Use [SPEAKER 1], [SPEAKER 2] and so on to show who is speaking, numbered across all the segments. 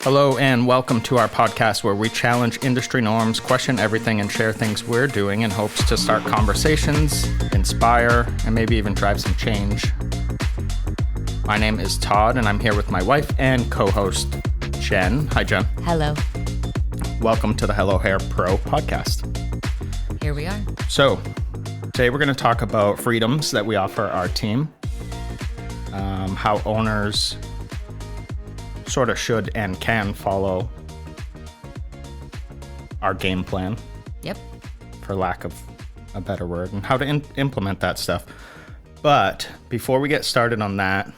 [SPEAKER 1] Hello and welcome to our podcast where we challenge industry norms, question everything, and share things we're doing in hopes to start conversations, inspire, and maybe even drive some change. My name is Todd and I'm here with my wife and co-host, Jen. Hi, Jen.
[SPEAKER 2] Hello.
[SPEAKER 1] Welcome to the Hello Hair Pro podcast.
[SPEAKER 2] Here we are.
[SPEAKER 1] So, today we're going to talk about freedoms that we offer our team, how owners sort of should and can follow our game plan.
[SPEAKER 2] Yep.
[SPEAKER 1] For lack of a better word, and how to implement that stuff. But before we get started on that,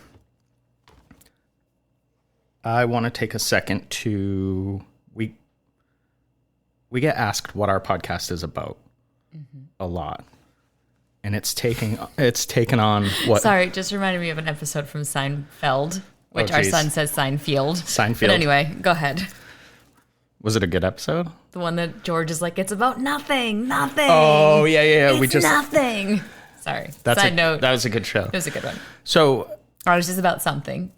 [SPEAKER 1] I want to take a second to we get asked what our podcast is about a lot. And it's taken on what?
[SPEAKER 2] Sorry, just reminded me of an episode from Seinfeld, which our son says Seinfeld.
[SPEAKER 1] Seinfeld.
[SPEAKER 2] But anyway, go ahead.
[SPEAKER 1] Was it a good episode?
[SPEAKER 2] The one that George is like, it's about nothing.
[SPEAKER 1] Oh, yeah.
[SPEAKER 2] It's nothing. Sorry. Side note.
[SPEAKER 1] That was a good show.
[SPEAKER 2] It was a good one.
[SPEAKER 1] So.
[SPEAKER 2] Or it was just about something.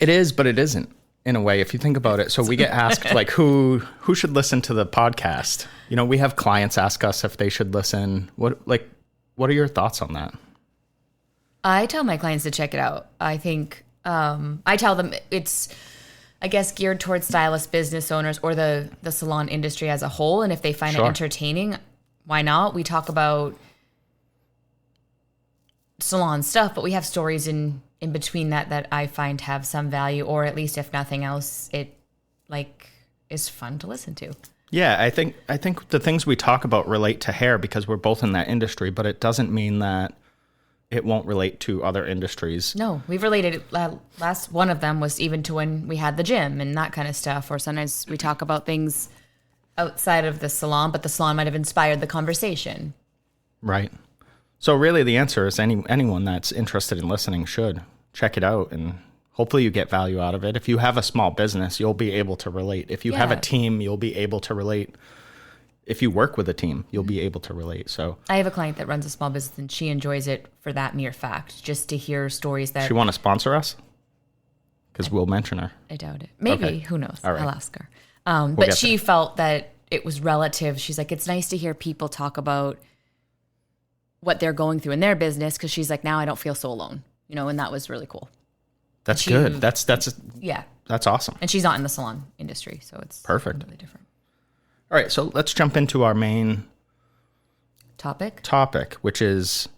[SPEAKER 1] It is, but it isn't, in a way, if you think about it. So we get asked, like, who should listen to the podcast? You know, we have clients ask us if they should listen. What are your thoughts on that?
[SPEAKER 2] I tell my clients to check it out. I think... I tell them it's, I guess, geared towards stylists, business owners, or the salon industry as a whole. And if they find it entertaining, why not? We talk about salon stuff, but we have stories in between that I find have some value, or at least if nothing else, it is fun to listen to.
[SPEAKER 1] Yeah, I think the things we talk about relate to hair because we're both in that industry, but it doesn't mean that it won't relate to other industries.
[SPEAKER 2] No, we've related. Last one of them was even to when we had the gym and that kind of stuff. Or sometimes we talk about things outside of the salon, but the salon might have inspired the conversation.
[SPEAKER 1] Right. So really the answer is anyone that's interested in listening should check it out, and hopefully you get value out of it. If you have a small business, you'll be able to relate. If you have a team, you'll be able to relate. If you work with a team, you'll be able to relate. So
[SPEAKER 2] I have a client that runs a small business and she enjoys it for that mere fact, just to hear stories that...
[SPEAKER 1] She want to sponsor us? Because we'll mention her.
[SPEAKER 2] I doubt it. Maybe. Okay. Who knows?
[SPEAKER 1] All right.
[SPEAKER 2] I'll ask her. But she felt that it was relative. She's like, it's nice to hear people talk about what they're going through in their business, because she's like, now I don't feel so alone. You know, and that was really cool.
[SPEAKER 1] That's good. That's awesome.
[SPEAKER 2] And she's not in the salon industry, so it's
[SPEAKER 1] perfect.
[SPEAKER 2] Completely different.
[SPEAKER 1] All right, so let's jump into our main topic, which is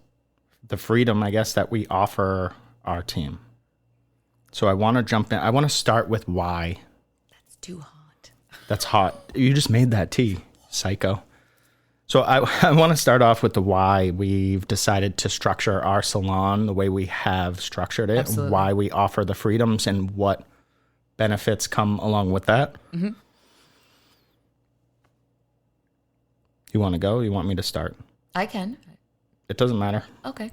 [SPEAKER 1] the freedom, I guess, that we offer our team. So I want to jump in. I want to start with why.
[SPEAKER 2] That's too hot.
[SPEAKER 1] That's hot. You just made that tea, psycho. So I want to start off with the why we've decided to structure our salon the way we have structured it,
[SPEAKER 2] Absolutely.
[SPEAKER 1] Why we offer the freedoms and what benefits come along with that. Mm-hmm. You want to go? You want me to start?
[SPEAKER 2] I can.
[SPEAKER 1] It doesn't matter.
[SPEAKER 2] Okay.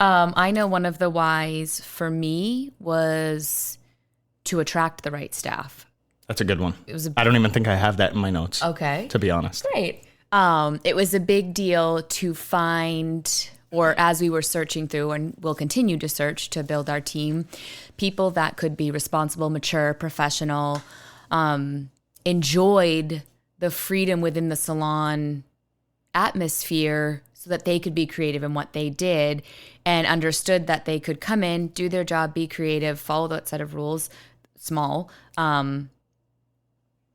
[SPEAKER 2] I know one of the whys for me was to attract the right staff.
[SPEAKER 1] That's a good one. I don't even think I have that in my notes.
[SPEAKER 2] Okay.
[SPEAKER 1] To be honest.
[SPEAKER 2] Great. It was a big deal to find, or as we were searching through and we'll continue to search to build our team, people that could be responsible, mature, professional, enjoyed the freedom within the salon atmosphere so that they could be creative in what they did, and understood that they could come in, do their job, be creative, follow that set of rules, small,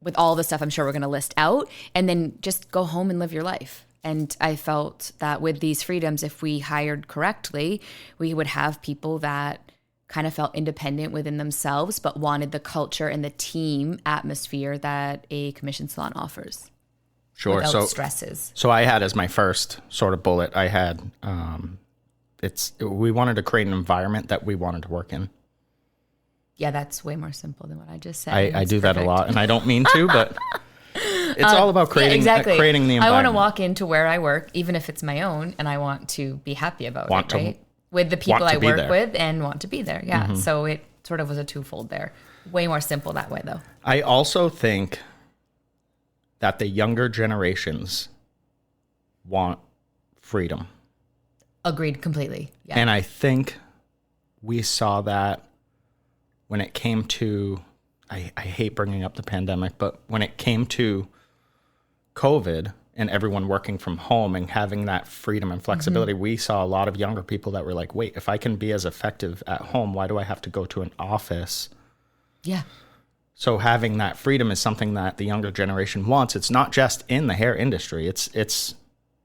[SPEAKER 2] with all the stuff I'm sure we're going to list out, and then just go home and live your life. And I felt that with these freedoms, if we hired correctly, we would have people that kind of felt independent within themselves, but wanted the culture and the team atmosphere that a commission salon offers.
[SPEAKER 1] Sure.
[SPEAKER 2] Without stresses.
[SPEAKER 1] So I had as my first sort of bullet, I had, we wanted to create an environment that we wanted to work in.
[SPEAKER 2] Yeah, that's way more simple than what I just said.
[SPEAKER 1] I do that a lot, and I don't mean to, but it's all about creating the environment.
[SPEAKER 2] I want to walk into where I work, even if it's my own, and I want to be happy about it, right? With the people I work with and want to be there. Yeah, mm-hmm. So it sort of was a twofold there. Way more simple that way, though.
[SPEAKER 1] I also think that the younger generations want freedom.
[SPEAKER 2] Agreed completely. Yeah.
[SPEAKER 1] And I think we saw that when it came to I hate bringing up the pandemic, but when it came to COVID and everyone working from home and having that freedom and flexibility, we saw a lot of younger people that were like, wait, if I can be as effective at home, why do I have to go to an office?
[SPEAKER 2] Yeah.
[SPEAKER 1] So having that freedom is something that the younger generation wants. It's not just in the hair industry. It's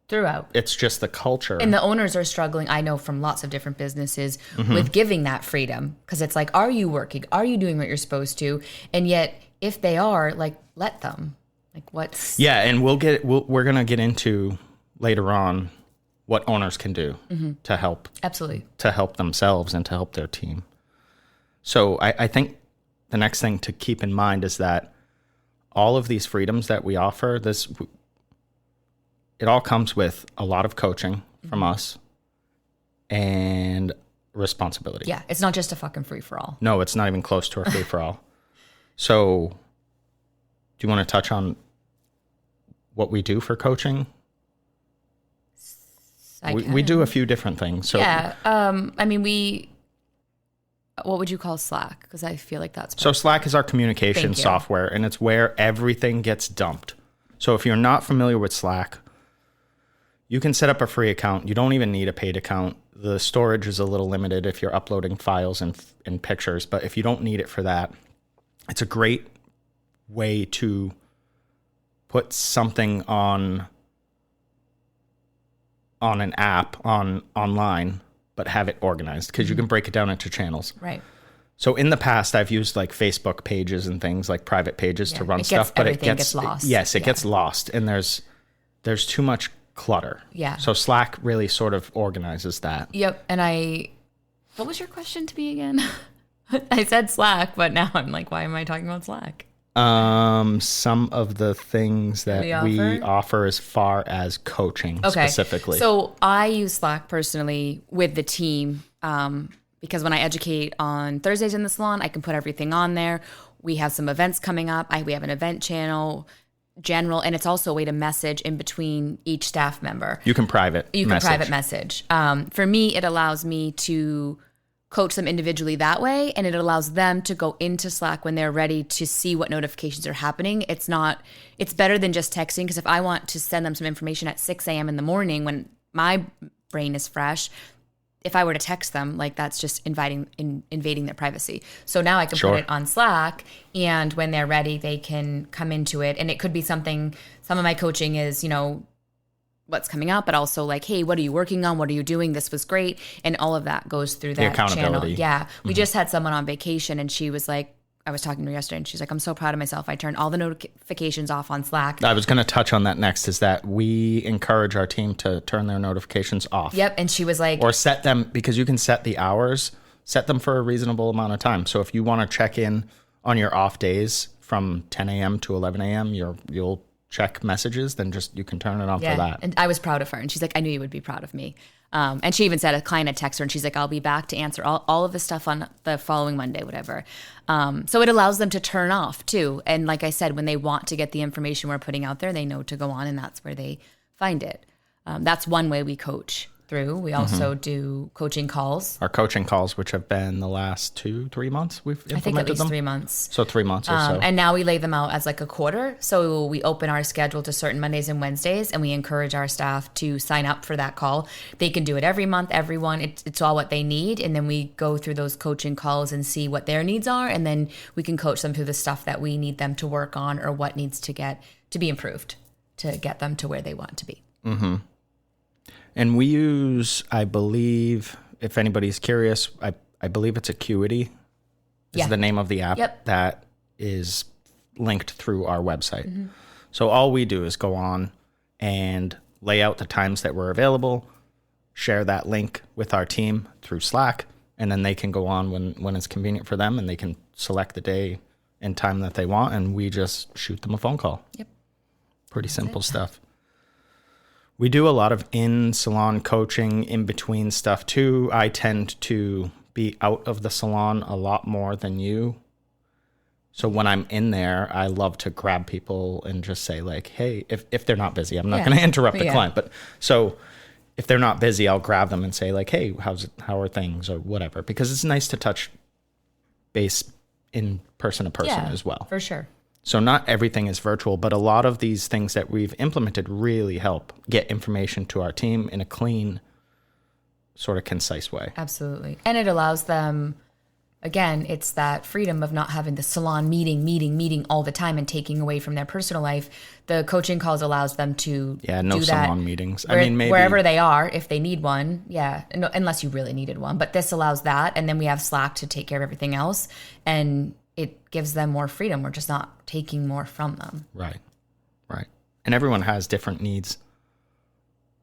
[SPEAKER 2] throughout.
[SPEAKER 1] It's just the culture.
[SPEAKER 2] And the owners are struggling, I know from lots of different businesses, with giving that freedom. Because it's like, are you working? Are you doing what you're supposed to? And yet, if they are, like, let them. Like, what's...
[SPEAKER 1] Yeah, and we're going to get into later on what owners can do to help.
[SPEAKER 2] Absolutely.
[SPEAKER 1] To help themselves and to help their team. So I think the next thing to keep in mind is that all of these freedoms that we offer, it all comes with a lot of coaching from us and responsibility.
[SPEAKER 2] Yeah, it's not just a fucking free-for-all.
[SPEAKER 1] No, it's not even close to a free-for-all. So do you want to touch on what we do for coaching? We do a few different things. So
[SPEAKER 2] yeah, I mean, what would you call Slack? Because I feel like that's...
[SPEAKER 1] So Slack is our communication software, and it's where everything gets dumped. So if you're not familiar with Slack, you can set up a free account. You don't even need a paid account. The storage is a little limited if you're uploading files and pictures, but if you don't need it for that, it's a great way to put something on an app online, but have it organized, because you can break it down into channels.
[SPEAKER 2] Right.
[SPEAKER 1] So in the past, I've used like Facebook pages and things like private pages to run stuff, but it gets
[SPEAKER 2] lost.
[SPEAKER 1] Yes, it gets lost, and there's too much clutter.
[SPEAKER 2] Yeah.
[SPEAKER 1] So Slack really sort of organizes that.
[SPEAKER 2] Yep. And what was your question to me again? I said Slack, but now I'm like, why am I talking about Slack?
[SPEAKER 1] Some of the things that we offer as far as coaching specifically.
[SPEAKER 2] So I use Slack personally with the team, because when I educate on Thursdays in the salon, I can put everything on there. We have some events coming up. We have an event channel, general, and it's also a way to message in between each staff member.
[SPEAKER 1] You can private
[SPEAKER 2] message. For me, it allows me to coach them individually that way, and it allows them to go into Slack when they're ready to see what notifications are happening. It's better than just texting, because if I want to send them some information at 6 a.m. in the morning when my brain is fresh, if I were to text them, like, that's just invading their privacy. So now I can put it on Slack, and when they're ready, they can come into it. And it could be some of my coaching is, what's coming up, but also like, hey, what are you working on? What are you doing? This was great. And all of that goes through that channel. Yeah. We just had someone on vacation, and she was like, I was talking to her yesterday, and she's like, I'm so proud of myself. I turned all the notifications off on Slack. I
[SPEAKER 1] was going to touch on that next, is that we encourage our team to turn their notifications off.
[SPEAKER 2] Yep. And she was like...
[SPEAKER 1] Or set them, because you can set the hours, set them for a reasonable amount of time. So if you want to check in on your off days from 10 a.m. to 11 a.m., you'll check messages, then you can turn it on for that.
[SPEAKER 2] And I was proud of her. And she's like, I knew you would be proud of me. And she even said, a client had texted her, and she's like, I'll be back to answer all of this stuff on the following Monday, whatever. So it allows them to turn off too. And like I said, when they want to get the information we're putting out there, they know to go on, and that's where they find it. That's one way we coach through. We also do coaching calls. Our
[SPEAKER 1] coaching calls, which have been the last 2-3 months, we've implemented them.
[SPEAKER 2] I think at least 3 months.
[SPEAKER 1] So 3 months or so.
[SPEAKER 2] And now we lay them out as like a quarter. So we open our schedule to certain Mondays and Wednesdays, and we encourage our staff to sign up for that call. They can do it every month, everyone. It's all what they need. And then we go through those coaching calls and see what their needs are. And then we can coach them through the stuff that we need them to work on, or what needs to be improved to get them to where they want to be.
[SPEAKER 1] Mm-hmm. And we use, I believe, if anybody's curious, I believe it's Acuity is the name of the app that is linked through our website. Mm-hmm. So all we do is go on and lay out the times that we're available, share that link with our team through Slack, and then they can go on when it's convenient for them, and they can select the day and time that they want, and we just shoot them a phone call.
[SPEAKER 2] Yep.
[SPEAKER 1] Pretty simple stuff. We do a lot of in-salon coaching, in-between stuff too. I tend to be out of the salon a lot more than you. So when I'm in there, I love to grab people and just say like, hey, if they're not busy, I'm not going to interrupt the client. But so if they're not busy, I'll grab them and say like, hey, how are things or whatever. Because it's nice to touch base in person to person as well.
[SPEAKER 2] For sure.
[SPEAKER 1] So not everything is virtual, but a lot of these things that we've implemented really help get information to our team in a clean, sort of concise way.
[SPEAKER 2] Absolutely. And it allows them, again, it's that freedom of not having the salon meeting all the time and taking away from their personal life. The coaching calls allows them to
[SPEAKER 1] no
[SPEAKER 2] do
[SPEAKER 1] salon
[SPEAKER 2] that
[SPEAKER 1] meetings. I mean, maybe
[SPEAKER 2] wherever they are, if they need one. Yeah. No, unless you really needed one. But this allows that. And then we have Slack to take care of everything else. And it gives them more freedom. We're just not taking more from them.
[SPEAKER 1] Right. And everyone has different needs.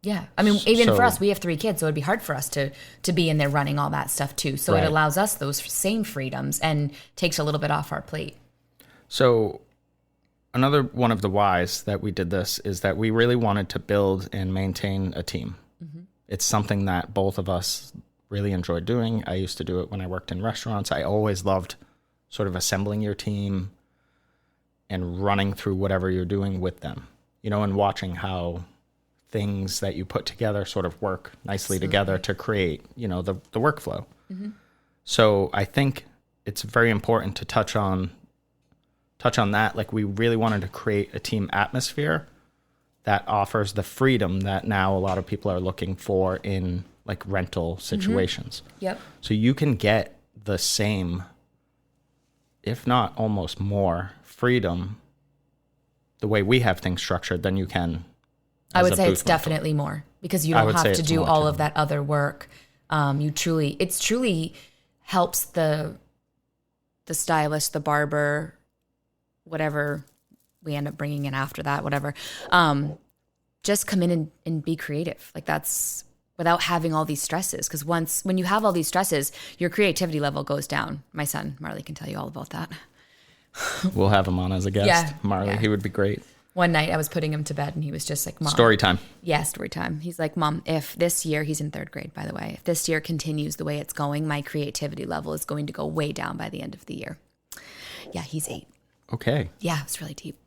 [SPEAKER 2] Yeah. I mean, even for us, we have 3 kids, so it'd be hard for us to be in there running all that stuff too. So it allows us those same freedoms and takes a little bit off our plate.
[SPEAKER 1] So another one of the whys that we did this is that we really wanted to build and maintain a team. Mm-hmm. It's something that both of us really enjoyed doing. I used to do it when I worked in restaurants. I always loved sort of assembling your team and running through whatever you're doing with them, and watching how things that you put together sort of work nicely together to create, the workflow. Mm-hmm. So I think it's very important to touch on that. Like, we really wanted to create a team atmosphere that offers the freedom that now a lot of people are looking for in like rental situations.
[SPEAKER 2] Mm-hmm. Yep.
[SPEAKER 1] So you can get the same, if not almost more, freedom the way we have things structured than you can.
[SPEAKER 2] I would say it's definitely more, because you don't have to do all of that other work. It truly helps the stylist, the barber, whatever we end up bringing in after that, whatever. Just come in and be creative. Like, that's without having all these stresses. Because when you have all these stresses, your creativity level goes down. My son, Marley, can tell you all about that.
[SPEAKER 1] We'll have him on as a guest. Yeah, Marley, he would be great.
[SPEAKER 2] One night I was putting him to bed and he was just like, Mom.
[SPEAKER 1] Story time.
[SPEAKER 2] Yeah, story time. He's like, Mom, if this year, he's in 3rd grade, by the way, if this year continues the way it's going, my creativity level is going to go way down by the end of the year. Yeah, he's 8.
[SPEAKER 1] Okay.
[SPEAKER 2] Yeah, it's really deep.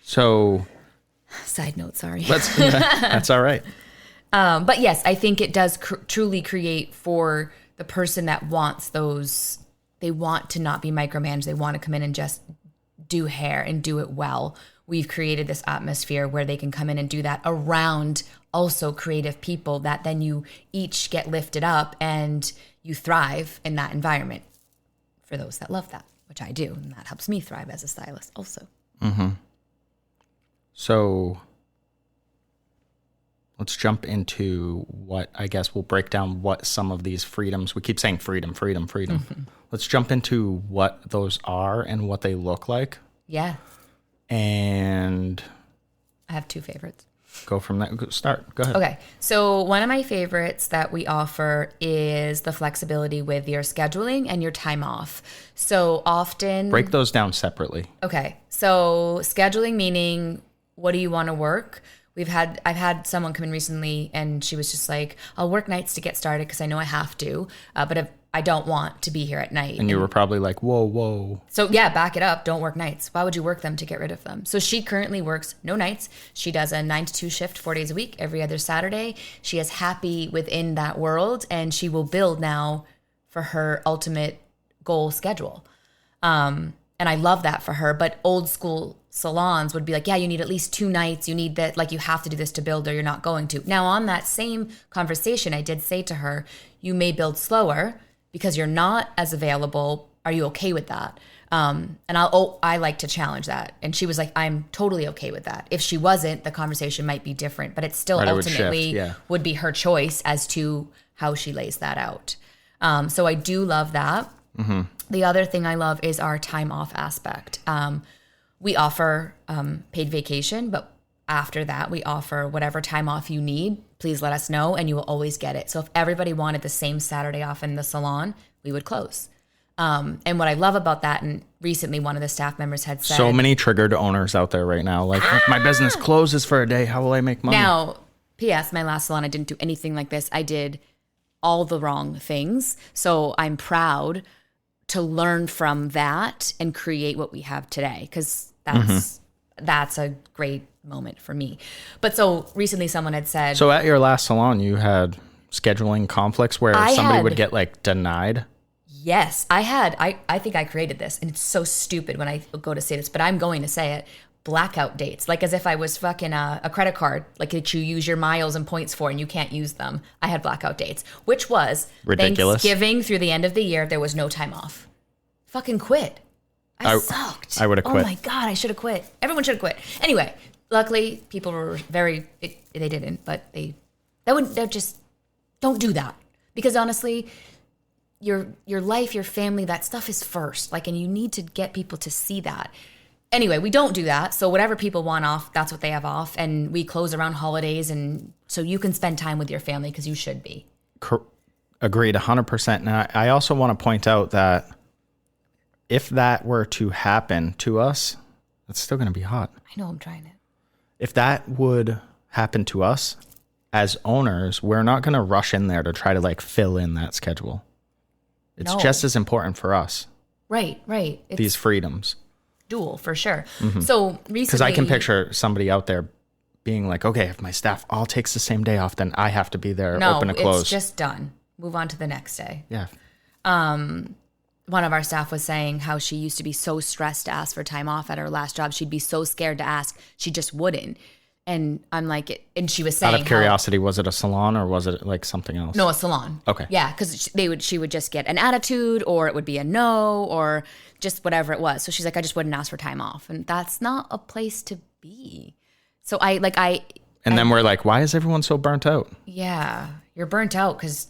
[SPEAKER 1] So.
[SPEAKER 2] Side note, sorry.
[SPEAKER 1] That's all right.
[SPEAKER 2] But yes, I think it does truly create for the person that wants those. They want to not be micromanaged. They want to come in and just do hair and do it well. We've created this atmosphere where they can come in and do that around also creative people that then you each get lifted up and you thrive in that environment for those that love that, which I do. And that helps me thrive as a stylist also.
[SPEAKER 1] Mm-hmm. So let's jump into what, I guess we'll break down what some of these freedoms, we keep saying freedom. Mm-hmm. Let's jump into what those are and what they look like.
[SPEAKER 2] Yeah.
[SPEAKER 1] And
[SPEAKER 2] I have 2 favorites.
[SPEAKER 1] Go from that. Go ahead.
[SPEAKER 2] Okay. So one of my favorites that we offer is the flexibility with your scheduling and your time off. So often.
[SPEAKER 1] Break those down separately.
[SPEAKER 2] Okay. So scheduling, meaning what do you want to work? I've had someone come in recently and she was just like, I'll work nights to get started because I know I have to, but if I don't want to be here at night.
[SPEAKER 1] And you were probably like, whoa.
[SPEAKER 2] So yeah, back it up. Don't work nights. Why would you work them to get rid of them? So she currently works no nights. She does a 9 to 2 shift, 4 days a week, every other Saturday. She is happy within that world and she will build now for her ultimate goal schedule. And I love that for her, but old school salons would be like, yeah, you need at least 2 nights. You need that, like you have to do this to build or you're not going to. Now on that same conversation, I did say to her, you may build slower because you're not as available. Are you okay with that? And I like to challenge that. And she was like, I'm totally okay with that. If she wasn't, the conversation might be different, but it still ultimately would be her choice as to how she lays that out. So I do love that. Mm-hmm. The other thing I love is our time off aspect. We offer paid vacation, but after that, we offer whatever time off you need. Please let us know, and you will always get it. So if everybody wanted the same Saturday off in the salon, we would close. And what I love about that, and recently one of the staff members had said...
[SPEAKER 1] So many triggered owners out there right now. Like, if my business closes for a day, how will I make money?
[SPEAKER 2] Now, P.S., my last salon, I didn't do anything like this. I did all the wrong things. So I'm proud to learn from that and create what we have today, because that's a great moment for me. But so recently someone had said...
[SPEAKER 1] So at your last salon, you had scheduling conflicts where somebody would get like denied?
[SPEAKER 2] Yes, I think I created this, and it's so stupid when I go to say this, but I'm going to say it. Blackout dates, like as if I was fucking a credit card, like that you use your miles and points for and you can't use them. I had blackout dates, which was
[SPEAKER 1] ridiculous.
[SPEAKER 2] Thanksgiving through the end of the year, there was no time off. Fucking quit. I sucked.
[SPEAKER 1] I would have quit.
[SPEAKER 2] Oh my God, I should have quit. Everyone should have quit. Anyway, luckily people were they didn't, but they're just, don't do that. Because honestly, your life, your family, that stuff is first. Like, and you need to get people to see that. Anyway, we don't do that. So whatever people want off, that's what they have off. And we close around holidays. And so you can spend time with your family because you should be.
[SPEAKER 1] Agreed 100%. Now, I also want to point out that if that were to happen to us, it's still going to be hot.
[SPEAKER 2] I know, I'm trying it.
[SPEAKER 1] If that would happen to us as owners, we're not going to rush in there to try to like fill in that schedule. It's just as important for us.
[SPEAKER 2] Right.
[SPEAKER 1] These freedoms.
[SPEAKER 2] Dual, for sure. Mm-hmm. So recently...
[SPEAKER 1] Because I can picture somebody out there being like, okay, if my staff all takes the same day off, then I have to be there open to close.
[SPEAKER 2] No, it's just done. Move on to the next day.
[SPEAKER 1] Yeah.
[SPEAKER 2] One of our staff was saying how she used to be so stressed to ask for time off at her last job. She'd be so scared to ask. She just wouldn't. And I'm like, and she was saying,
[SPEAKER 1] out of curiosity, was it a salon or was it like something else?
[SPEAKER 2] No, a salon.
[SPEAKER 1] Okay.
[SPEAKER 2] Yeah, because she would just get an attitude, or it would be a no, or just whatever it was. So she's like, I just wouldn't ask for time off, and that's not a place to be. So then
[SPEAKER 1] we're like, why is everyone so burnt out?
[SPEAKER 2] Yeah, you're burnt out because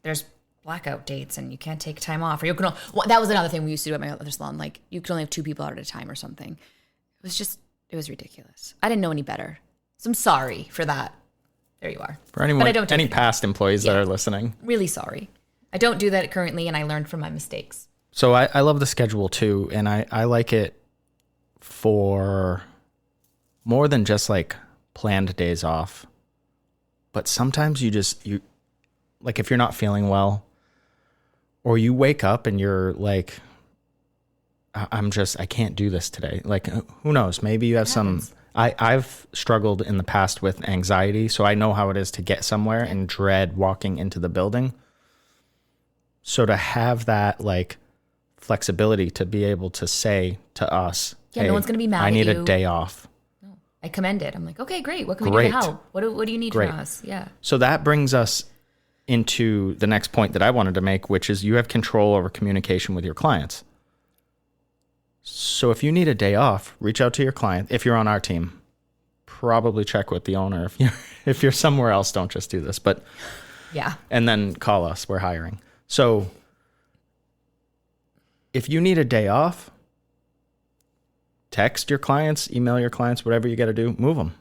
[SPEAKER 2] there's blackout dates and you can't take time off, or that was another thing we used to do at my other salon. Like, you could only have 2 people out at a time or something. It was ridiculous. I didn't know any better. So I'm sorry for that. There you are.
[SPEAKER 1] For anyone, any past employees that are listening.
[SPEAKER 2] Really sorry. I don't do that currently, and I learned from my mistakes.
[SPEAKER 1] So I love the schedule too, and I like it for more than just like planned days off. But sometimes you like, if you're not feeling well, or you wake up and you're like, I can't do this today. Like, who knows? Maybe you have I've struggled in the past with anxiety, so I know how it is to get somewhere and dread walking into the building. So to have that like flexibility to be able to say to us, hey,
[SPEAKER 2] no one's going to be mad at you.
[SPEAKER 1] I need a day off.
[SPEAKER 2] No, I commend it. I'm like, okay, great. What can we do to help? What do you need from us? Yeah.
[SPEAKER 1] So that brings us into the next point that I wanted to make, which is you have control over communication with your clients. So if you need a day off, reach out to your client. If you're on our team, probably check with the owner. If you're somewhere else, don't just do this. But
[SPEAKER 2] yeah,
[SPEAKER 1] and then call us. We're hiring. So if you need a day off, text your clients, email your clients, whatever you got to do, move them.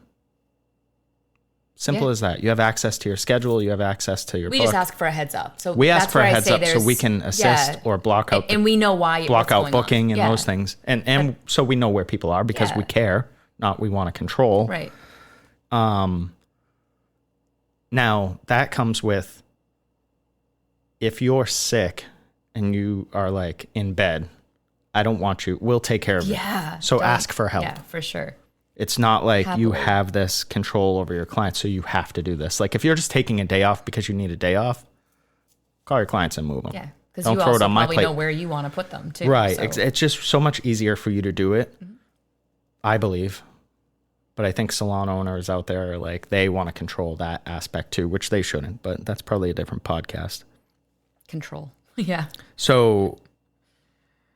[SPEAKER 1] Simple as that. You have access to your schedule. You have access to your book.
[SPEAKER 2] We just ask for a heads up. So
[SPEAKER 1] we ask for a heads up so we can assist or block out.
[SPEAKER 2] And we know why.
[SPEAKER 1] Block out booking and those things. And so we know where people are because we care, not we want to control.
[SPEAKER 2] Right.
[SPEAKER 1] Now, that comes with, if you're sick and you are like in bed, I don't want you. We'll take care of it.
[SPEAKER 2] Yeah.
[SPEAKER 1] So ask for help.
[SPEAKER 2] Yeah, for sure.
[SPEAKER 1] It's not like you have this control over your clients, so you have to do this. Like, if you're just taking a day off because you need a day off, call your clients and move them.
[SPEAKER 2] Yeah, because you also probably know where you want to put them, too.
[SPEAKER 1] Right. So. It's just so much easier for you to do it, I believe. But I think salon owners out there, like, they want to control that aspect, too, which they shouldn't. But that's probably a different podcast.
[SPEAKER 2] Control. Yeah.
[SPEAKER 1] So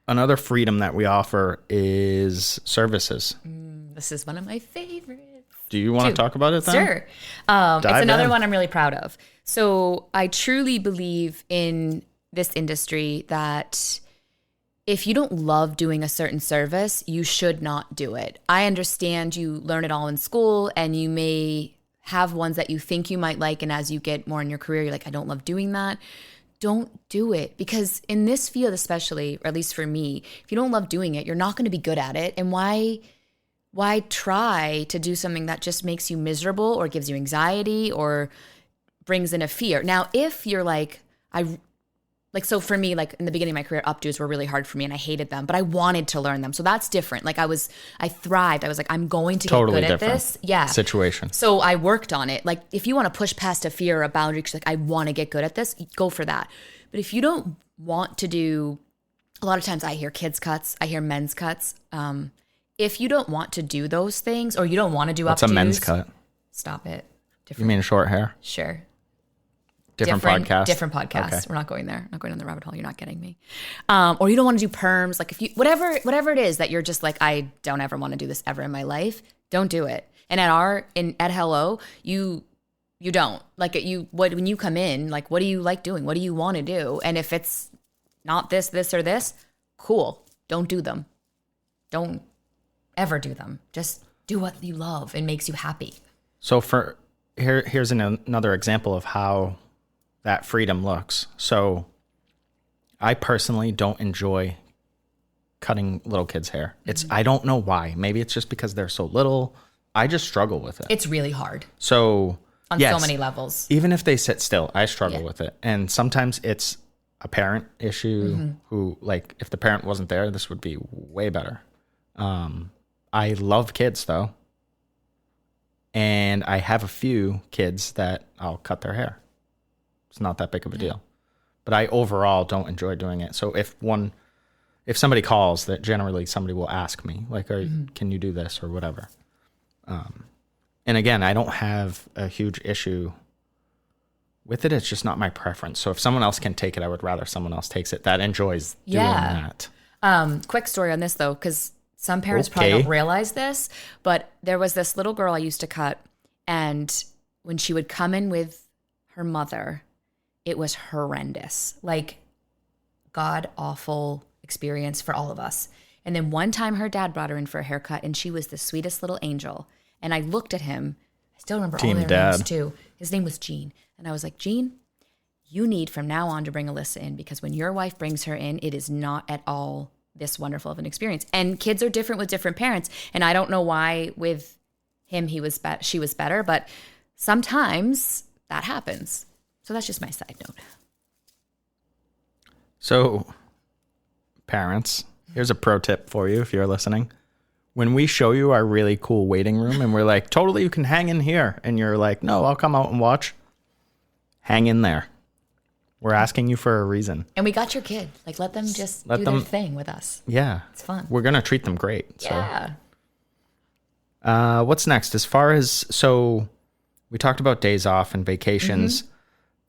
[SPEAKER 1] another freedom that we offer is services.
[SPEAKER 2] This is one of my favorites.
[SPEAKER 1] Do you want to talk about it then?
[SPEAKER 2] Sure. It's another one I'm really proud of. So I truly believe in this industry that if you don't love doing a certain service, you should not do it. I understand you learn it all in school and you may have ones that you think you might like. And as you get more in your career, you're like, I don't love doing that. Don't do it, because in this field especially, or at least for me, if you don't love doing it, you're not going to be good at it. And why try to do something that just makes you miserable or gives you anxiety or brings in a fear? Now, if you're like, so for me, like in the beginning of my career, updos were really hard for me and I hated them, but I wanted to learn them. So that's different. Like I thrived. I was like, I'm going to get good at this. Yeah.
[SPEAKER 1] Situation.
[SPEAKER 2] So I worked on it. Like, if you want to push past a fear or a boundary, 'cause like, I want to get good at this, go for that. But But if you don't want to do, a lot of times I hear kids cuts, I hear men's cuts. If you don't want to do those things, or you don't want to do
[SPEAKER 1] What's
[SPEAKER 2] updos,
[SPEAKER 1] a men's cut?
[SPEAKER 2] Stop it.
[SPEAKER 1] You mean short hair?
[SPEAKER 2] Sure.
[SPEAKER 1] Different podcast?
[SPEAKER 2] Different podcast.
[SPEAKER 1] Okay.
[SPEAKER 2] We're not going there. Not going down the rabbit hole. You're not getting me. Or you don't want to do perms. Like if you, whatever it is that you're just like, I don't ever want to do this ever in my life. Don't do it. And at Hello, you don't like it. When you come in, like, what do you like doing? What do you want to do? And if it's not this, or this, cool. Don't do them. Don't ever do them. Just do what you love and makes you happy.
[SPEAKER 1] So here's another example of how that freedom looks. So I personally don't enjoy cutting little kids' hair. I don't know why. Maybe it's just because they're so little. I just struggle with it.
[SPEAKER 2] It's really hard.
[SPEAKER 1] So
[SPEAKER 2] on so many levels.
[SPEAKER 1] Even if they sit still, I struggle with it. And sometimes it's a parent issue who, like, if the parent wasn't there, this would be way better. I love kids though. And I have a few kids that I'll cut their hair. It's not that big of a deal. But I overall don't enjoy doing it. So if somebody calls, that generally somebody will ask me, like, can you do this or whatever? And again, I don't have a huge issue with it. It's just not my preference. So if someone else can take it, I would rather someone else takes it that enjoys doing that.
[SPEAKER 2] Quick story on this though, because some parents probably don't realize this, but there was this little girl I used to cut, and when she would come in with her mother, it was horrendous. Like, god awful experience for all of us. And then one time her dad brought her in for a haircut, and she was the sweetest little angel. And I looked at him. I still remember all their names too. His name was Gene. And I was like, Gene, you need from now on to bring Alyssa in, because when your wife brings her in, it is not at all this wonderful of an experience. And kids are different with different parents. And I don't know why with him she was better, but sometimes that happens. So that's just my side note.
[SPEAKER 1] So parents, here's a pro tip for you if you're listening. When we show you our really cool waiting room and we're like, totally, you can hang in here. And you're like, no, I'll come out and watch. Hang in there. We're asking you for a reason.
[SPEAKER 2] And we got your kid. Like, let them just do their thing with us.
[SPEAKER 1] Yeah.
[SPEAKER 2] It's fun.
[SPEAKER 1] We're going to treat them great.
[SPEAKER 2] Yeah.
[SPEAKER 1] So, what's next? So we talked about days off and vacations.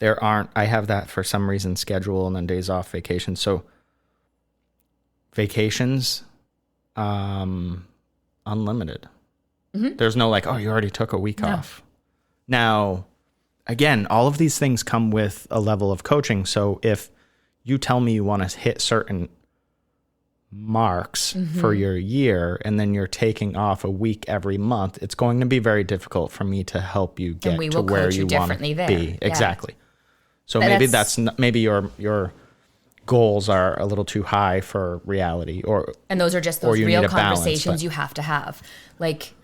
[SPEAKER 1] I have that for some reason schedule, and then days off, vacations. So vacations, unlimited. There's no like, oh, you already took a week off. Now, again, all of these things come with a level of coaching. So if you tell me you want to hit certain marks for your year, and then you're taking off a week every month, it's going to be very difficult for me to help you get to where you want to be. Exactly. So maybe maybe your goals are a little too high for reality,
[SPEAKER 2] and those are just those real conversations you have to have. Like,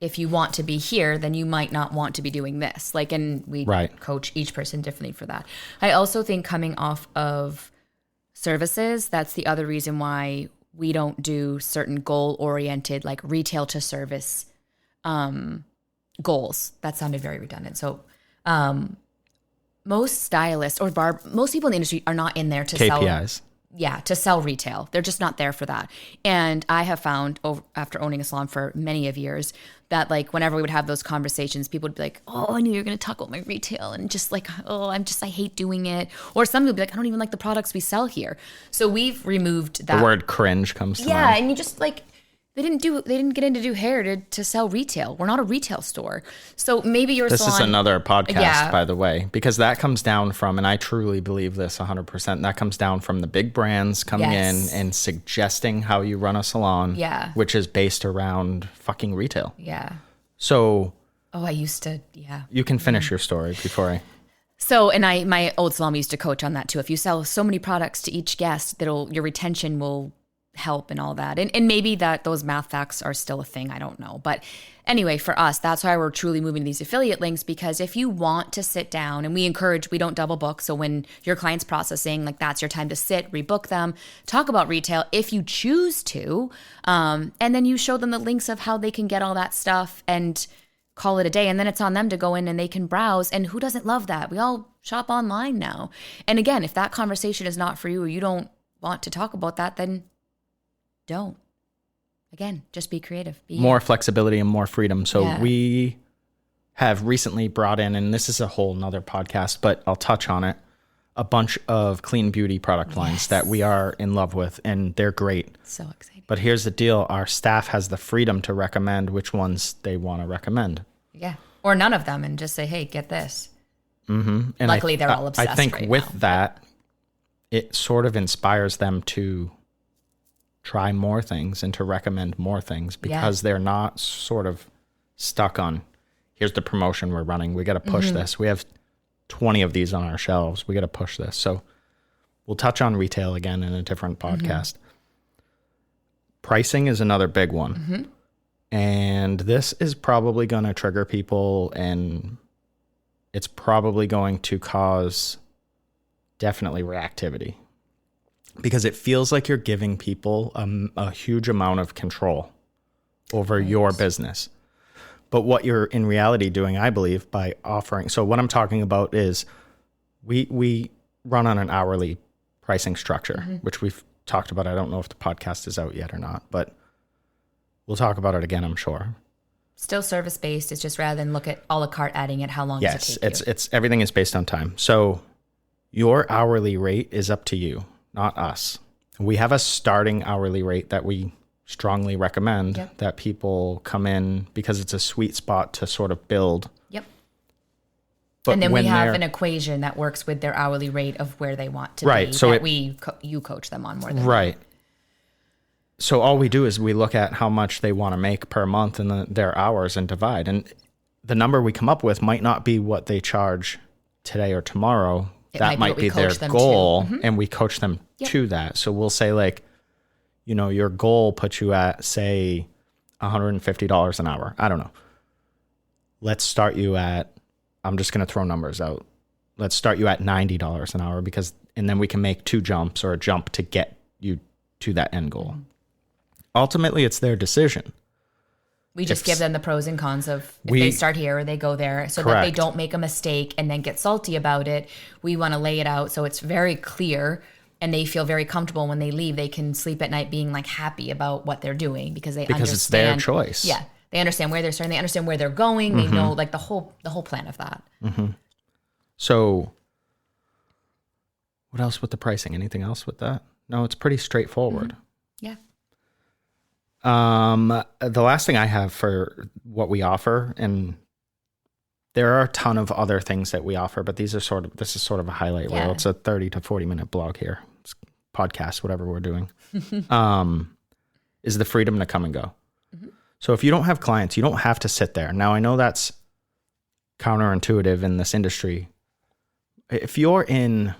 [SPEAKER 2] if you want to be here, then you might not want to be doing this. Like, and we coach each person differently for that. I also think coming off of services, that's the other reason why we don't do certain goal-oriented, like retail to service goals. That sounded very redundant. So most stylists or most people in the industry are not in there to
[SPEAKER 1] KPIs.
[SPEAKER 2] To sell retail. They're just not there for that. And I have found after owning a salon for many of years that, like, whenever we would have those conversations, people would be like, oh, I knew you were going to talk about my retail, and just like, oh, I hate doing it. Or some would be like, I don't even like the products we sell here. So we've removed that.
[SPEAKER 1] The word cringe comes to mind.
[SPEAKER 2] Yeah, and you just like, they didn't get in to do hair to sell retail. We're not a retail store. So maybe your salon. This
[SPEAKER 1] is another podcast, by the way, because that comes down from, and I truly believe this 100%, that comes down from the big brands coming in and suggesting how you run a salon, which is based around fucking retail.
[SPEAKER 2] Yeah.
[SPEAKER 1] So.
[SPEAKER 2] Oh, I used to,
[SPEAKER 1] You can finish your story before I.
[SPEAKER 2] So, and my old salon used to coach on that too. If you sell so many products to each guest, your retention will help and all that. And maybe that those math facts are still a thing. I don't know. But anyway, for us, that's why we're truly moving these affiliate links, because if you want to sit down, and we don't double book. So when your client's processing, like, that's your time to sit, rebook them, talk about retail if you choose to. And then you show them the links of how they can get all that stuff. And call it a day. And then it's on them to go in and they can browse. And who doesn't love that? We all shop online now. And again, if that conversation is not for you or you don't want to talk about that, then don't. Again, just be creative. Be
[SPEAKER 1] more flexibility and more freedom. So we have recently brought in, and this is a whole nother podcast, but I'll touch on it, a bunch of clean beauty product lines that we are in love with, and they're great. So exciting. But here's the deal. Our staff has the freedom to recommend which ones they want to recommend.
[SPEAKER 2] Yeah. Or none of them and just say, hey, get this.
[SPEAKER 1] Mm-hmm. And
[SPEAKER 2] luckily, they're all obsessed
[SPEAKER 1] I think
[SPEAKER 2] right
[SPEAKER 1] with
[SPEAKER 2] now.
[SPEAKER 1] that, it sort of inspires them to try more things and to recommend more things because they're not sort of stuck on, here's the promotion we're running. We got to push this. We have 20 of these on our shelves. We got to push this. So we'll touch on retail again in a different podcast. Pricing is another big one. And this is probably going to trigger people, and it's probably going to cause definitely reactivity because it feels like you're giving people a huge amount of control over your business. But what you're in reality doing, I believe, by offering, so what I'm talking about is we run on an hourly pricing structure, which we've talked about. I don't know if the podcast is out yet or not, but we'll talk about it again, I'm sure.
[SPEAKER 2] Still service-based. It's just rather than look at a la carte adding it, how long does it take you?
[SPEAKER 1] Yes, it's everything is based on time. So your hourly rate is up to you, not us. We have a starting hourly rate that we strongly recommend that people come in because it's a sweet spot to sort of build. But
[SPEAKER 2] and then we have an equation that works with their hourly rate of where they want to be. So that you coach them on more than
[SPEAKER 1] right. So all we do is we look at how much they want to make per month and their hours and divide. And the number we come up with might not be what they charge today or tomorrow. That might be their goal, and we coach them to that. So we'll say, like, you know, your goal puts you at, say, $150 an hour. I don't know. Let's start you at, I'm just going to throw numbers out. Let's start you at $90 an hour and then we can make 2 jumps or a jump to get you to that end goal. Ultimately, it's their decision.
[SPEAKER 2] We just give them the pros and cons of if they start here or they go there so that they don't make a mistake and then get salty about it. We want to lay it out so it's very clear and they feel very comfortable when they leave. They can sleep at night being like happy about what they're doing because understand.
[SPEAKER 1] It's their choice.
[SPEAKER 2] Yeah. They understand where they're starting. They understand where they're going. They know like the whole plan of that.
[SPEAKER 1] So what else with the pricing? Anything else with that? No, it's pretty straightforward.
[SPEAKER 2] Yeah.
[SPEAKER 1] The last thing I have for what we offer, and there are a ton of other things that we offer, but this is sort of a highlight reel. It's a 30 to 40 minute blog here. It's podcast, whatever we're doing, is the freedom to come and go. So if you don't have clients, you don't have to sit there. Now, I know that's counterintuitive in this industry. If you're in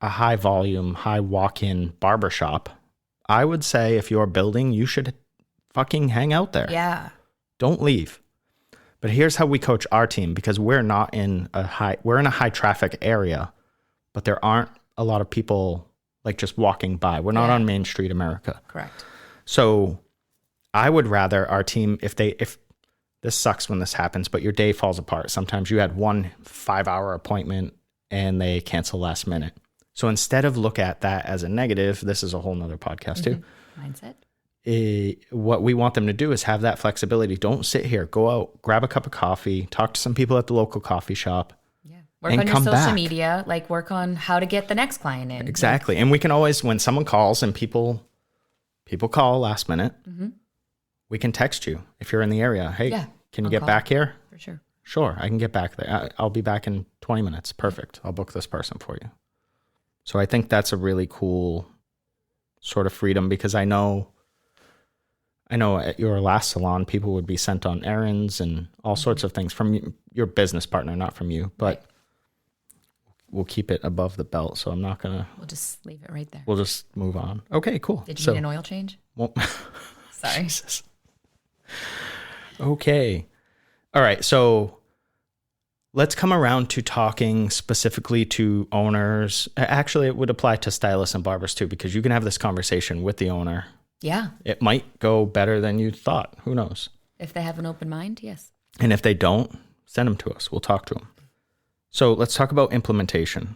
[SPEAKER 1] a high volume, high walk-in barbershop, I would say if you're building, you should fucking hang out there.
[SPEAKER 2] Yeah.
[SPEAKER 1] Don't leave. But here's how we coach our team, because we're in a high traffic area, but there aren't a lot of people like just walking by. We're not on Main Street America.
[SPEAKER 2] Correct.
[SPEAKER 1] So I would rather our team, if this sucks when this happens, but your day falls apart. Sometimes you had 1 5-hour appointment and they cancel last minute. So instead of look at that as a negative, this is a whole nother podcast too.
[SPEAKER 2] Mindset.
[SPEAKER 1] What we want them to do is have that flexibility. Don't sit here. Go out, grab a cup of coffee, talk to some people at the local coffee shop.
[SPEAKER 2] Yeah. Work on your social media, like work on how to get the next client in.
[SPEAKER 1] Exactly. And we can always, when someone calls and people call last minute, we can text you if you're in the area. Hey, can you get back here?
[SPEAKER 2] For sure.
[SPEAKER 1] Sure, I can get back there. I'll be back in 20 minutes. Perfect. I'll book this person for you. So I think that's a really cool sort of freedom, because I know at your last salon, people would be sent on errands and all sorts of things from your business partner, not from you, but we'll keep it above the belt. So I'm not going to.
[SPEAKER 2] We'll just leave it right there.
[SPEAKER 1] We'll just move on. Okay, cool.
[SPEAKER 2] Did you need an oil change?
[SPEAKER 1] Well,
[SPEAKER 2] sorry.
[SPEAKER 1] Jesus. Okay. All right. So let's come around to talking specifically to owners. Actually, it would apply to stylists and barbers too, because you can have this conversation with the owner.
[SPEAKER 2] Yeah.
[SPEAKER 1] It might go better than you thought. Who knows?
[SPEAKER 2] If they have an open mind, yes.
[SPEAKER 1] And if they don't, send them to us. We'll talk to them. So let's talk about implementation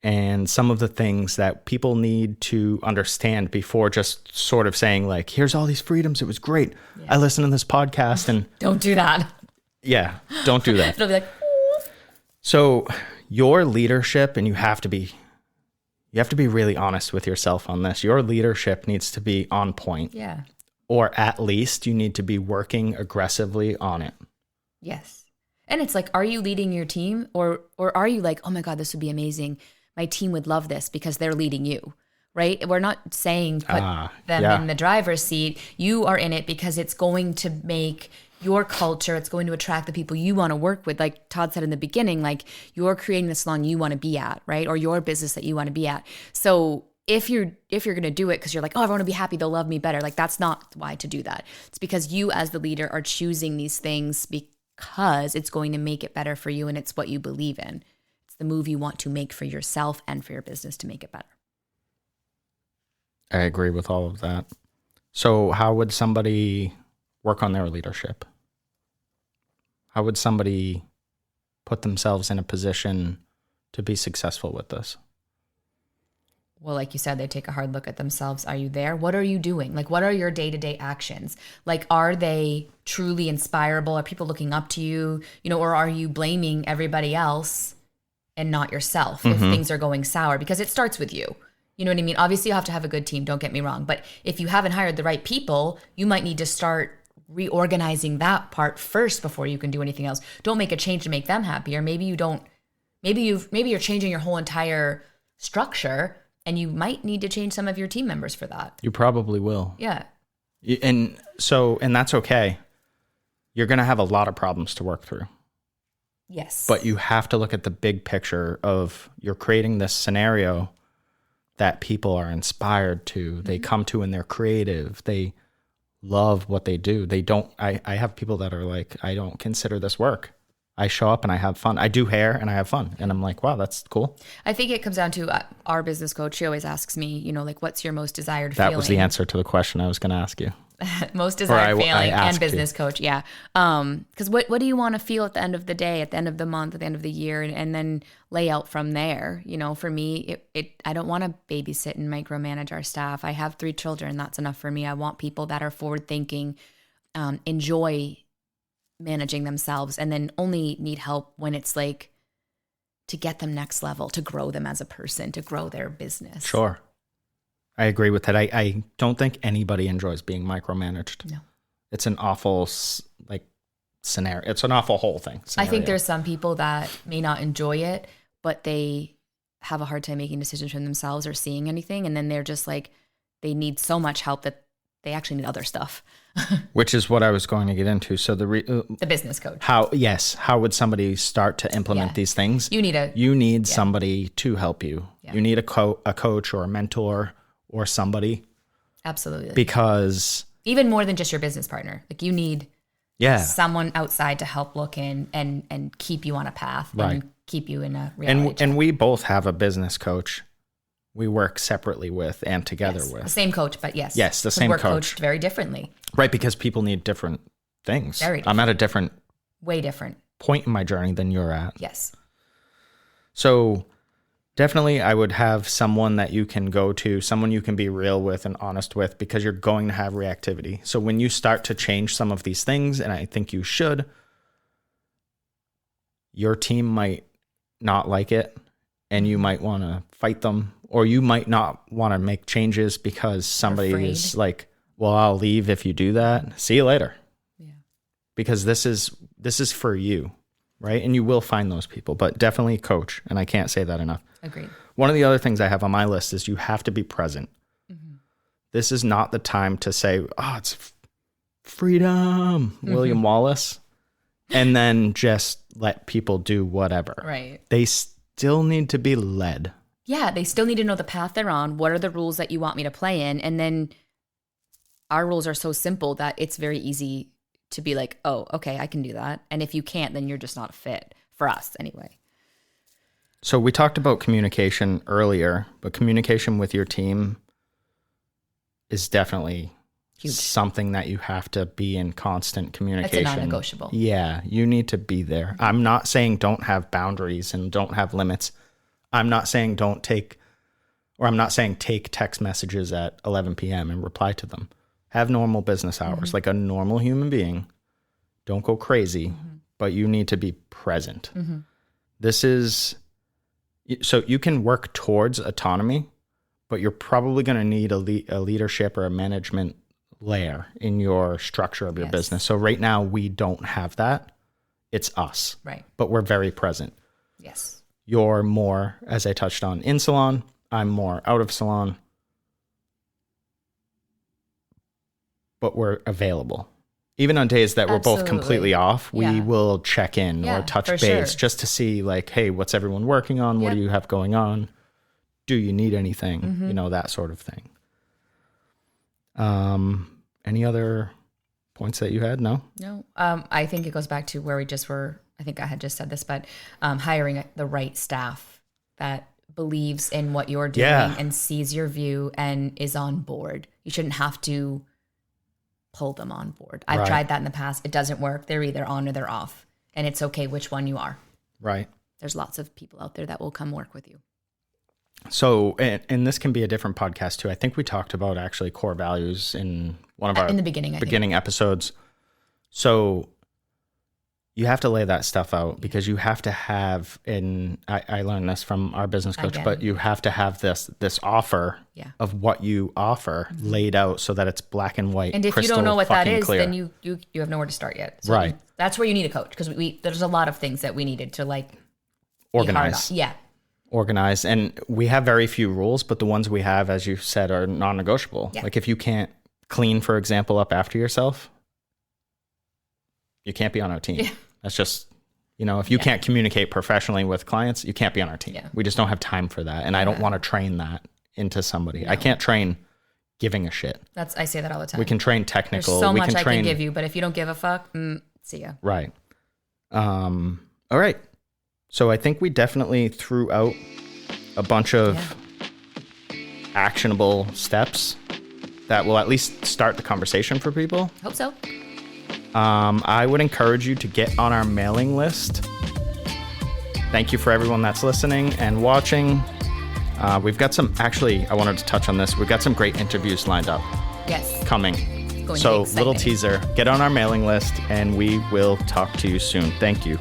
[SPEAKER 1] and some of the things that people need to understand before just sort of saying like, here's all these freedoms. It was great. Yeah. I listened to this podcast and...
[SPEAKER 2] Don't do that.
[SPEAKER 1] Yeah, don't do that.
[SPEAKER 2] It'll be like...
[SPEAKER 1] So your leadership, and you have to be really honest with yourself on this. Your leadership needs to be on point.
[SPEAKER 2] Yeah.
[SPEAKER 1] Or at least you need to be working aggressively on it.
[SPEAKER 2] Yes. And it's like, are you leading your team or are you like, oh my God, this would be amazing. My team would love this because they're leading you, right? We're not saying put them in the driver's seat. You are in it because it's going to make your culture, it's going to attract the people you want to work with. Like Todd said in the beginning, like you're creating the salon you want to be at, right? Or your business that you want to be at. So if you're going to do it because you're like, oh, everyone will be happy, they'll love me better. Like that's not why to do that. It's because you as the leader are choosing these things because it's going to make it better for you and it's what you believe in. It's the move you want to make for yourself and for your business to make it better.
[SPEAKER 1] I agree with all of that. So how would somebody work on their leadership? How would somebody put themselves in a position to be successful with this?
[SPEAKER 2] Well, like you said, they take a hard look at themselves. Are you there? What are you doing? Like, what are your day-to-day actions? Like, are they truly inspirable? Are people looking up to you? You know, or are you blaming everybody else and not yourself if things are going sour? Because it starts with you. You know what I mean? Obviously, you have to have a good team. Don't get me wrong. But if you haven't hired the right people, you might need to start reorganizing that part first before you can do anything else. Don't make a change to make them happy. Or maybe you don't. Maybe you're changing your whole entire structure. And you might need to change some of your team members for that.
[SPEAKER 1] You probably will.
[SPEAKER 2] Yeah.
[SPEAKER 1] And that's okay. You're going to have a lot of problems to work through.
[SPEAKER 2] Yes.
[SPEAKER 1] But you have to look at the big picture of you're creating this scenario that people are inspired to. They come to and they're creative. They love what they do. They don't, I have people that are like, I don't consider this work. I show up and I have fun. I do hair and I have fun. And I'm like, wow, that's cool.
[SPEAKER 2] I think it comes down to our business coach. She always asks me, you know, like, what's your most desired feeling?
[SPEAKER 1] That was the answer to the question I was going to ask you.
[SPEAKER 2] Most desired feeling and business
[SPEAKER 1] you.
[SPEAKER 2] coach. Yeah. Because what do you want to feel at the end of the day, at the end of the month, at the end of the year, and then lay out from there? You know, for me, I don't want to babysit and micromanage our staff. I have 3 children. That's enough for me. I want people that are forward thinking, enjoy managing themselves, and then only need help when it's like to get them next level, to grow them as a person, to grow their business.
[SPEAKER 1] Sure. I agree with that. I don't think anybody enjoys being micromanaged.
[SPEAKER 2] No.
[SPEAKER 1] It's an awful scenario. It's an awful whole thing.
[SPEAKER 2] I think there's some people that may not enjoy it, but they have a hard time making decisions for themselves or seeing anything. And then they're just like, they need so much help that they actually need other stuff.
[SPEAKER 1] Which is what I was going to get into. So the
[SPEAKER 2] business coach.
[SPEAKER 1] How would somebody start to implement these things?
[SPEAKER 2] You need
[SPEAKER 1] somebody to help you. Yeah. You need a coach or a mentor or somebody.
[SPEAKER 2] Absolutely.
[SPEAKER 1] Because
[SPEAKER 2] even more than just your business partner, like you need someone outside to help look in and keep you on a path and keep you in a reality.
[SPEAKER 1] And we both have a business coach. We work separately with and together with.
[SPEAKER 2] The same coach, but yes.
[SPEAKER 1] Yes, the same coach.
[SPEAKER 2] We're coached very differently.
[SPEAKER 1] Right, because people need different things.
[SPEAKER 2] Very different.
[SPEAKER 1] I'm at a different...
[SPEAKER 2] Way different.
[SPEAKER 1] ...point in my journey than you're at.
[SPEAKER 2] Yes.
[SPEAKER 1] So definitely I would have someone that you can go to, someone you can be real with and honest with, because you're going to have reactivity. So when you start to change some of these things, and I think you should, your team might not like it, and you might want to fight them, or you might not want to make changes because somebody is like, well, I'll leave if you do that. See you later. Yeah. Because this is for you, right? And you will find those people, but definitely coach. And I can't say that enough.
[SPEAKER 2] Agreed.
[SPEAKER 1] One of the other things I have on my list is you have to be present. Mm-hmm. This is not the time to say, oh, it's freedom, William Wallace, and then just let people do whatever.
[SPEAKER 2] Right.
[SPEAKER 1] They still need to be led.
[SPEAKER 2] Yeah, they still need to know the path they're on. What are the rules that you want me to play in? And then our rules are so simple that it's very easy to be like, oh, okay, I can do that. And if you can't, then you're just not a fit for us anyway.
[SPEAKER 1] So we talked about communication earlier, but communication with your team is definitely something that you have to be in constant communication.
[SPEAKER 2] It's a non-negotiable.
[SPEAKER 1] Yeah, you need to be there. I'm not saying don't have boundaries and don't have limits. I'm not saying take text messages at 11 p.m. and reply to them. Have normal business hours like a normal human being. Don't go crazy, but you need to be present. So you can work towards autonomy, but you're probably going to need a leadership or a management layer in your structure of your business. So right now we don't have that. It's us.
[SPEAKER 2] Right.
[SPEAKER 1] But we're very present.
[SPEAKER 2] Yes.
[SPEAKER 1] You're more, as I touched on, in salon. I'm more out of salon. But we're available. Even on days that we're both completely off, we will check in or touch base just to see like, hey, what's everyone working on? What do you have going on? Do you need anything? You know, that sort of thing. Any other points that you had? No?
[SPEAKER 2] No. I think it goes back to where we just were. I think I had just said this, but hiring the right staff that believes in what you're doing and sees your view and is on board. You shouldn't have to pull them on board. I've tried that in the past. It doesn't work. They're either on or they're off. And it's okay which one you are.
[SPEAKER 1] Right.
[SPEAKER 2] There's lots of people out there that will come work with you.
[SPEAKER 1] So, and this can be a different podcast too. I think we talked about actually core values in one of our
[SPEAKER 2] in the beginning
[SPEAKER 1] episodes. So you have to lay that stuff out because you have to have, and I learned this from our business coach, but you have to have this offer of what you offer laid out so that it's black and white.
[SPEAKER 2] And if you don't know what that is, then you have nowhere to start yet. So that's where you need a coach because there's a lot of things that we needed to like
[SPEAKER 1] organize. Organize. And we have very few rules, but the ones we have, as you said, are non-negotiable. Like if you can't clean, for example, up after yourself, you can't be on our team. That's just, if you can't communicate professionally with clients, you can't be on our team. We just don't have time for that. And I don't want to train that into somebody. No. I can't train giving a shit.
[SPEAKER 2] I say that all the time.
[SPEAKER 1] We can train technical.
[SPEAKER 2] There's so much I can give you, but if you don't give a fuck, see ya.
[SPEAKER 1] Right. All right. So I think we definitely threw out a bunch of actionable steps that will at least start the conversation for people.
[SPEAKER 2] Hope so.
[SPEAKER 1] I would encourage you to get on our mailing list. Thank you for everyone that's listening and watching. We've got I wanted to touch on this. We've got some great interviews lined up.
[SPEAKER 2] Yes.
[SPEAKER 1] Coming. So little teaser, get on our mailing list and we will talk to you soon. Thank you.